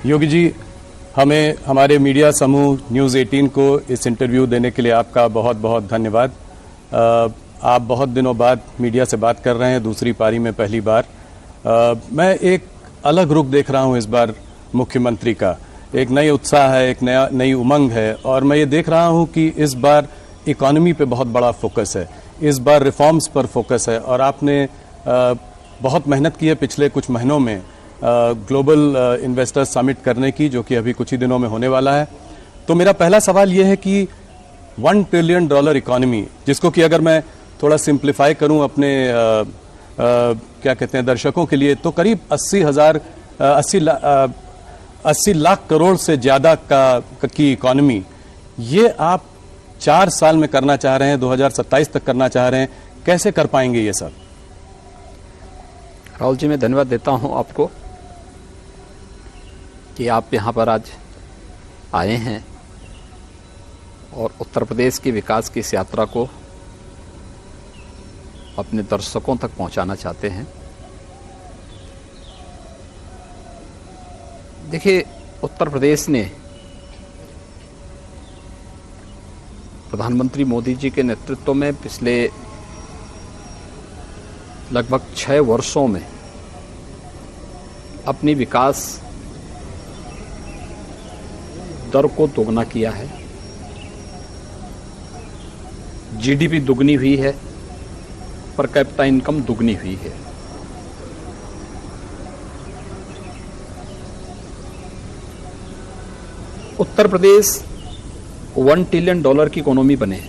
योगी जी, हमें हमारे मीडिया समूह न्यूज़ 18 को इस इंटरव्यू देने के लिए आपका बहुत बहुत धन्यवाद। आप बहुत दिनों बाद मीडिया से बात कर रहे हैं, दूसरी पारी में पहली बार। मैं एक अलग रुख देख रहा हूं इस बार मुख्यमंत्री का। एक नई उत्साह है, एक नई उमंग है, और मैं ये देख रहा हूं कि इस बार इकोनॉमी पे बहुत बड़ा फोकस है, इस बार रिफॉर्म्स पर फोकस है, और आपने बहुत मेहनत की है पिछले कुछ महीनों में ग्लोबल इन्वेस्टर्स समिट करने की, जो कि अभी कुछ ही दिनों में होने वाला है। तो मेरा पहला सवाल ये है कि $1 ट्रिलियन इकोनॉमी, जिसको कि अगर मैं थोड़ा सिंप्लीफाई करूं अपने क्या कहते हैं दर्शकों के लिए, तो करीब 80 लाख करोड़ से ज़्यादा की इकोनॉमी, ये आप 4 साल में करना चाह रहे हैं, 2027 तक करना चाह रहे हैं। कैसे कर पाएंगे ये सब? राहुल जी, मैं धन्यवाद देता हूं आपको कि आप यहां पर आज आए हैं और उत्तर प्रदेश के विकास की इस यात्रा को अपने दर्शकों तक पहुंचाना चाहते हैं। देखिए, उत्तर प्रदेश ने प्रधानमंत्री मोदी जी के नेतृत्व में पिछले लगभग 6 वर्षों में अपनी विकास दर को दोगुना किया है। जीडीपी दुगनी हुई है, पर कैपिटा इनकम दुगनी हुई है। उत्तर प्रदेश $1 ट्रिलियन की इकोनॉमी बने।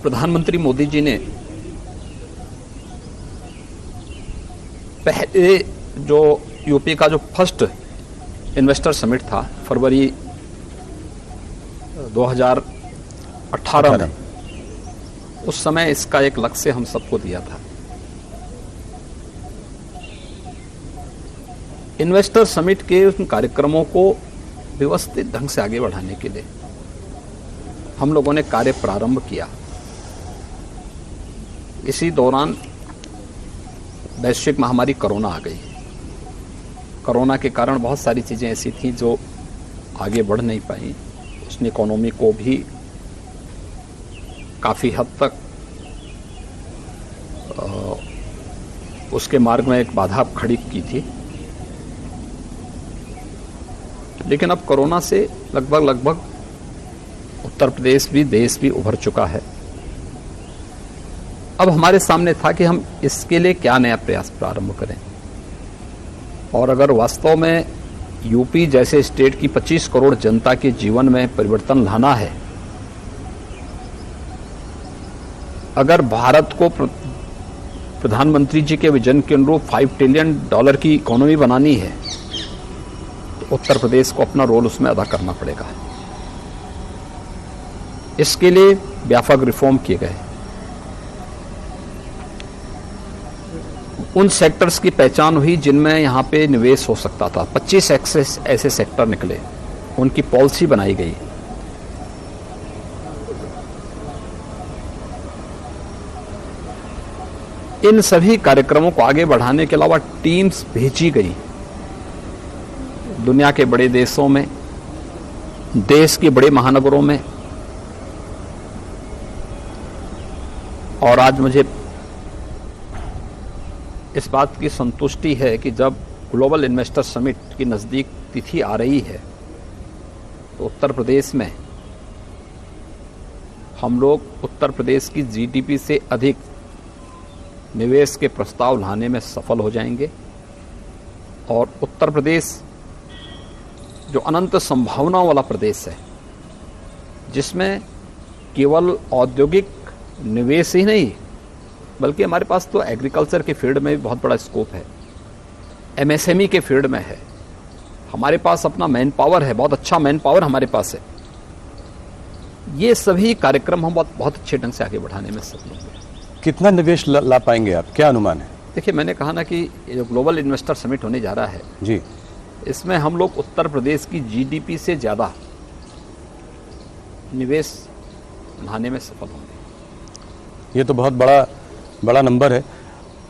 प्रधानमंत्री मोदी जी ने पहले जो यूपी का जो फर्स्ट इन्वेस्टर समिट था फरवरी 2018 में, उस समय इसका एक लक्ष्य हम सबको दिया था। इन्वेस्टर समिट के उन कार्यक्रमों को व्यवस्थित ढंग से आगे बढ़ाने के लिए हम लोगों ने कार्य प्रारंभ किया। इसी दौरान वैश्विक महामारी कोरोना आ गई। कोरोना के कारण बहुत सारी चीज़ें ऐसी थी जो आगे बढ़ नहीं पाई। उसने इकोनॉमी को भी काफ़ी हद तक उसके मार्ग में एक बाधा खड़ी की थी। लेकिन अब कोरोना से लगभग उत्तर प्रदेश भी, देश भी उभर चुका है। अब हमारे सामने था कि हम इसके लिए क्या नया प्रयास प्रारंभ करें, और अगर वास्तव में यूपी जैसे स्टेट की 25 करोड़ जनता के जीवन में परिवर्तन लाना है, अगर भारत को प्रधानमंत्री जी के विजन के अनुरूप $5 ट्रिलियन की इकोनॉमी बनानी है, तो उत्तर प्रदेश को अपना रोल उसमें अदा करना पड़ेगा। इसके लिए व्यापक रिफॉर्म किए गए। उन सेक्टर्स की पहचान हुई जिनमें यहाँ पे निवेश हो सकता था। 25 ऐसे सेक्टर निकले, उनकी पॉलिसी बनाई गई। इन सभी कार्यक्रमों को आगे बढ़ाने के अलावा टीम्स भेजी गई दुनिया के बड़े देशों में, देश के बड़े महानगरों में। और आज मुझे इस बात की संतुष्टि है कि जब ग्लोबल इन्वेस्टर समिट की नज़दीक तिथि आ रही है, तो उत्तर प्रदेश में हम लोग उत्तर प्रदेश की जीडीपी से अधिक निवेश के प्रस्ताव लाने में सफल हो जाएंगे। और उत्तर प्रदेश जो अनंत संभावनाओं वाला प्रदेश है, जिसमें केवल औद्योगिक निवेश ही नहीं, बल्कि हमारे पास तो एग्रीकल्चर के फील्ड में भी बहुत बड़ा स्कोप है, एमएसएमई के फील्ड में है, हमारे पास अपना मैन पावर है, बहुत अच्छा मैन पावर हमारे पास है। ये सभी कार्यक्रम हम बहुत अच्छे ढंग से आगे बढ़ाने में सफल होंगे। कितना निवेश ला पाएंगे आप, क्या अनुमान है? देखिए, मैंने कहा ना कि ये जो ग्लोबल इन्वेस्टर समिट होने जा रहा है जी, इसमें हम लोग उत्तर प्रदेश की जीडीपी से ज़्यादा निवेश लाने में सफल होंगे। ये तो बहुत बड़ा नंबर है।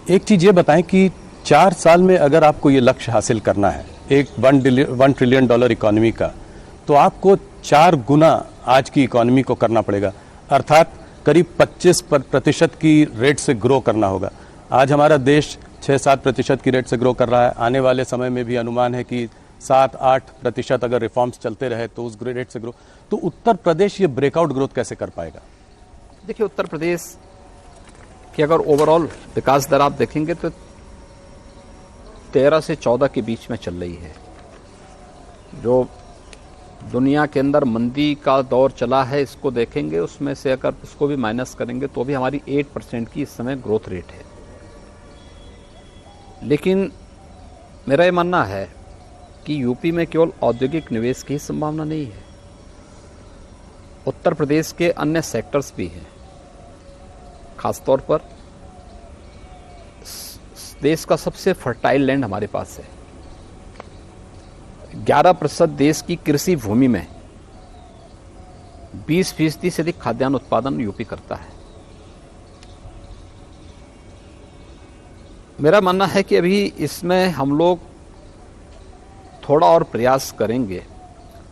एक चीज़ ये बताएं कि 4 साल में अगर आपको ये लक्ष्य हासिल करना है एक $1 ट्रिलियन इकोनॉमी का, तो आपको 4 गुना आज की इकोनॉमी को करना पड़ेगा, अर्थात करीब 25% की रेट से ग्रो करना होगा। आज हमारा देश 6-7% की रेट से ग्रो कर रहा है। आने वाले समय में भी अनुमान है कि 7-8% अगर रिफॉर्म्स चलते रहे तो उस रेट से ग्रो, तो उत्तर प्रदेश ये ब्रेकआउट ग्रोथ कैसे कर पाएगा? देखिए, उत्तर प्रदेश की अगर ओवरऑल विकास दर आप देखेंगे तो 13 से 14 के बीच में चल रही है। जो दुनिया के अंदर मंदी का दौर चला है, इसको देखेंगे, उसमें से अगर उसको भी माइनस करेंगे तो भी हमारी 8% की इस समय ग्रोथ रेट है। लेकिन मेरा ये मानना है कि यूपी में केवल औद्योगिक निवेश की ही संभावना नहीं है, उत्तर प्रदेश के अन्य सेक्टर्स भी हैं। खासतौर पर देश का सबसे फर्टाइल लैंड हमारे पास है। 11% देश की कृषि भूमि में 20% से अधिक खाद्यान्न उत्पादन यूपी करता है। मेरा मानना है कि अभी इसमें हम लोग थोड़ा और प्रयास करेंगे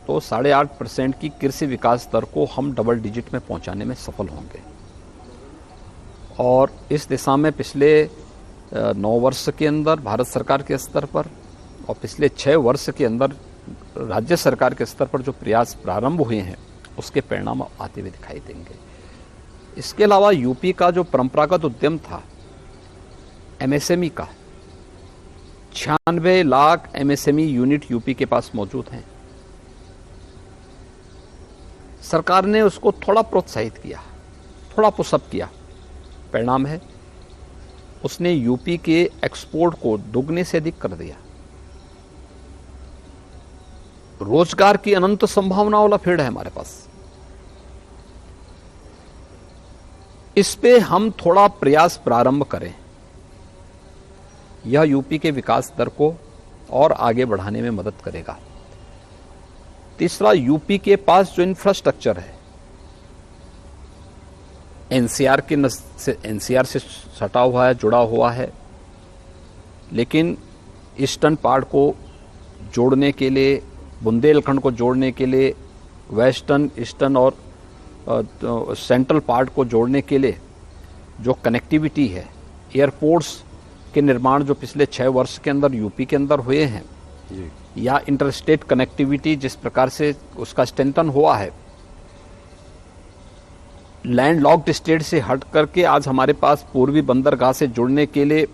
तो 8.5% की कृषि विकास दर को हम डबल डिजिट में पहुंचाने में सफल होंगे। और इस दिशा में पिछले 9 वर्ष के अंदर भारत सरकार के स्तर पर और पिछले 6 वर्ष के अंदर राज्य सरकार के स्तर पर जो प्रयास प्रारंभ हुए हैं, उसके परिणाम आते हुए दिखाई देंगे। इसके अलावा यूपी का जो परंपरागत उद्यम था एमएसएमई का, 96 लाख एमएसएमई यूनिट यूपी के पास मौजूद हैं। सरकार ने उसको थोड़ा प्रोत्साहित किया, थोड़ा पुशअप किया। परिणाम है उसने यूपी के एक्सपोर्ट को दुगने से अधिक कर दिया। रोजगार की अनंत संभावनाओं वाला फील्ड है हमारे पास। इस पे हम थोड़ा प्रयास प्रारंभ करें, यह यूपी के विकास दर को और आगे बढ़ाने में मदद करेगा। तीसरा, यूपी के पास जो इंफ्रास्ट्रक्चर है एनसीआर से सटा हुआ है, जुड़ा हुआ है, लेकिन ईस्टर्न पार्ट को जोड़ने के लिए, बुंदेलखंड को जोड़ने के लिए, वेस्टर्न, ईस्टर्न और सेंट्रल पार्ट को जोड़ने के लिए जो कनेक्टिविटी है, एयरपोर्ट्स के निर्माण जो पिछले 6 वर्ष के अंदर यूपी के अंदर हुए हैं, या इंटरस्टेट कनेक्टिविटी जिस प्रकार से उसका स्ट्रेंथन हुआ है, लैंड लॉक्ड स्टेट से हट करके आज हमारे पास पूर्वी बंदरगाह से जुड़ने के लिए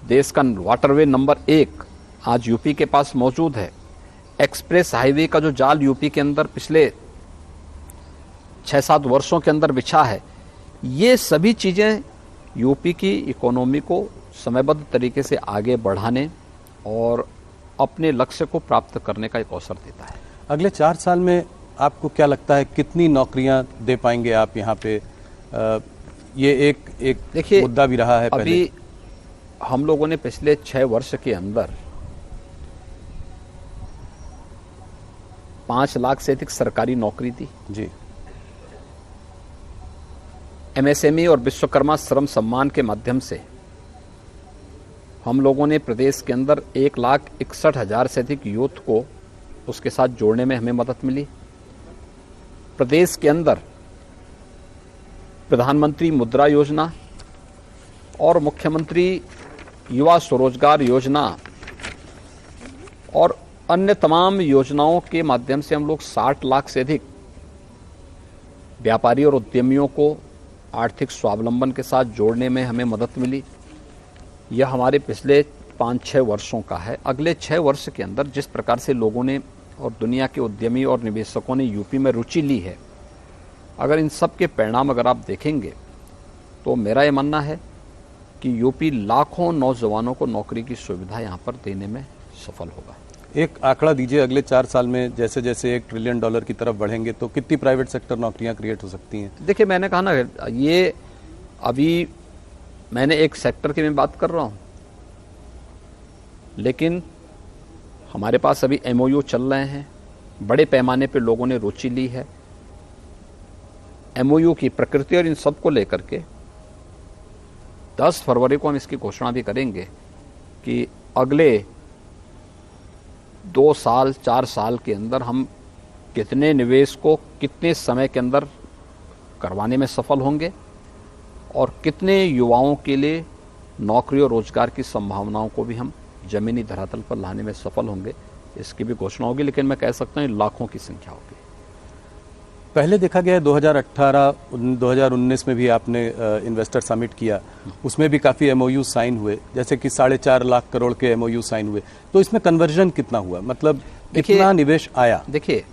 देश का वाटरवे नंबर 1 आज यूपी के पास मौजूद है। एक्सप्रेस हाईवे का जो जाल यूपी के अंदर पिछले 6-7 वर्षों के अंदर बिछा है, ये सभी चीजें यूपी की इकोनॉमी को समयबद्ध तरीके से आगे बढ़ाने और अपने लक्ष्य को प्राप्त करने का एक अवसर देता है। अगले 4 साल में आपको क्या लगता है कितनी नौकरियां दे पाएंगे आप यहाँ पे? ये एक देखिए, मुद्दा भी रहा है पहले। अभी हम लोगों ने पिछले 6 वर्ष के अंदर 5 लाख से अधिक सरकारी नौकरी दी जी। एमएसएमई और विश्वकर्मा श्रम सम्मान के माध्यम से हम लोगों ने प्रदेश के अंदर 1,61,000 से अधिक यूथ को उसके साथ जोड़ने में हमें मदद मिली। प्रदेश के अंदर प्रधानमंत्री मुद्रा योजना और मुख्यमंत्री युवा स्वरोजगार योजना और अन्य तमाम योजनाओं के माध्यम से हम लोग 60 लाख से अधिक व्यापारी और उद्यमियों को आर्थिक स्वावलंबन के साथ जोड़ने में हमें मदद मिली। यह हमारे पिछले 5-6 वर्षों का है। अगले 6 वर्ष के अंदर जिस प्रकार से लोगों ने और दुनिया के उद्यमी और निवेशकों ने यूपी में रुचि ली है, अगर इन सब के परिणाम अगर आप देखेंगे तो मेरा ये मानना है कि यूपी लाखों नौजवानों को नौकरी की सुविधा यहाँ पर देने में सफल होगा। एक आंकड़ा दीजिए, अगले 4 साल में जैसे जैसे $1 ट्रिलियन की तरफ बढ़ेंगे तो कितनी प्राइवेट सेक्टर नौकरियां क्रिएट हो सकती हैं? देखिए, मैंने कहा ना, ये अभी मैंने एक सेक्टर की मैं बात कर रहा हूँ, लेकिन हमारे पास अभी एमओयू चल रहे हैं, बड़े पैमाने पे लोगों ने रुचि ली है। एमओयू की प्रकृति और इन सब को लेकर के 10 फरवरी को हम इसकी घोषणा भी करेंगे कि अगले 2 साल 4 साल के अंदर हम कितने निवेश को कितने समय के अंदर करवाने में सफल होंगे और कितने युवाओं के लिए नौकरी और रोजगार की संभावनाओं को भी हम जमीनी धरातल पर लाने में सफल होंगे, इसकी भी घोषणा होगी। लेकिन मैं कह सकता हूँ लाखों की संख्या होगी। पहले देखा गया है 2018 2019 में भी आपने इन्वेस्टर समिट किया, उसमें भी काफ़ी एमओयू साइन हुए, जैसे कि 4.5 लाख करोड़ के एमओयू साइन हुए। तो इसमें कन्वर्जन कितना हुआ, मतलब कितना निवेश आया? देखिए,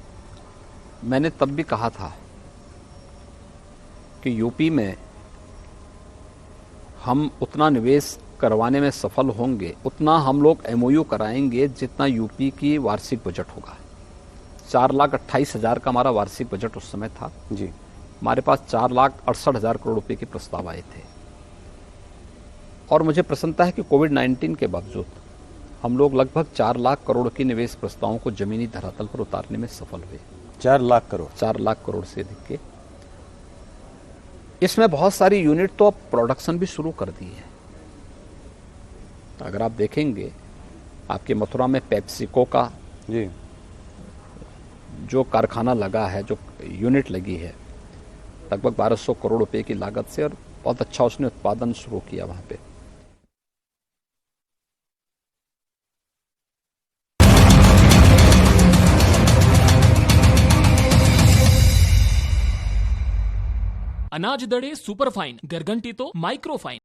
मैंने तब भी कहा था कि यूपी में हम उतना निवेश करवाने में सफल होंगे, उतना हम लोग एमओयू कराएंगे जितना यूपी की वार्षिक बजट होगा। 4,28,000 का हमारा वार्षिक बजट उस समय था जी। हमारे पास 4,68,000 करोड़ रुपए के प्रस्ताव आए थे। और मुझे प्रसन्नता है कि कोविड-19 के बावजूद हम लोग लगभग 4 लाख करोड़ के निवेश प्रस्तावों को जमीनी धरातल पर उतारने में सफल हुए। 4 लाख करोड़ 4 लाख करोड़ से अधिक के। इसमें बहुत सारी यूनिट तो अब प्रोडक्शन भी शुरू कर दी है। अगर आप देखेंगे, आपके मथुरा में पेप्सिको का जी जो कारखाना लगा है, जो यूनिट लगी है, लगभग 1200 करोड़ रुपए की लागत से, और बहुत अच्छा उसने उत्पादन शुरू किया वहां पे। अनाज दड़े सुपरफाइन, गरघंटी तो माइक्रोफाइन।